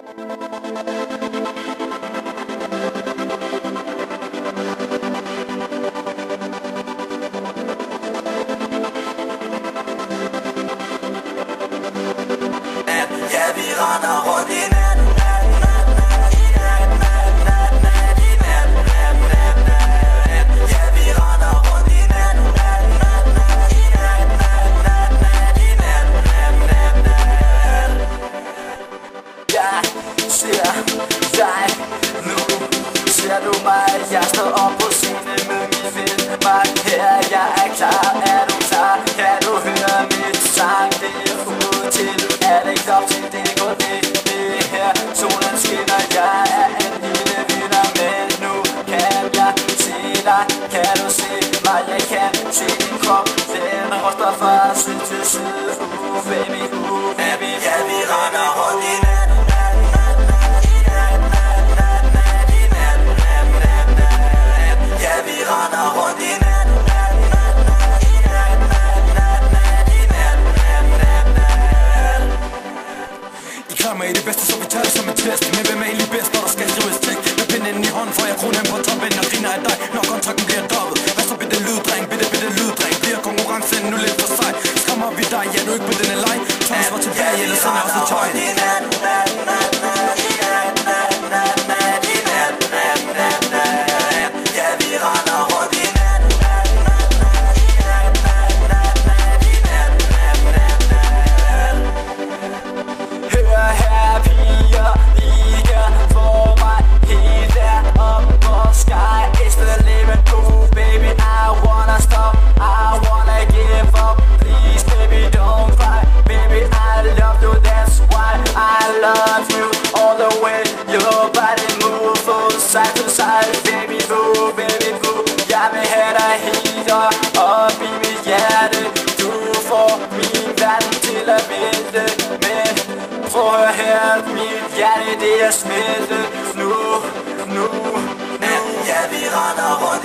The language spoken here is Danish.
Ja, vi render rundt i nat. Ser du mig? Jeg står op på scenen med min ven Mark her. Jeg er klar, er du klar? Kan du høre mit sang? Det er ud til, er det ikke op til det går det her. Solen skinner, jeg er en lille vinder. Men nu kan jeg se dig. Kan du se mig? Jeg kan se din krop. Den ryster fra side til side. Baby, baby. Ja, vi render rundt i nat. I det bedste, så vi tager det som en test. Men hvem er egentlig bedst, når der skal skrives tekst? Med pinden i hånden, får jeg kronen på toppen og griner af dig, når kontrakten bliver dobbelt. Hvad så bitte lyddreng, bitte lyddreng? Bliver konkurrencen nu lidt for sig? Skræmmer vi dig, ja du ikke på denne leg? Thomas var tilbage, ellers sender jeg også tøj. Ja, vi render rundt i side to side, baby boo. Jeg vil have dig helt op i mit hjerte. Du får min verden til at vælte. Men prøv at høre, mit hjerte det er smeltet. Nu. Ja, vi render rundt.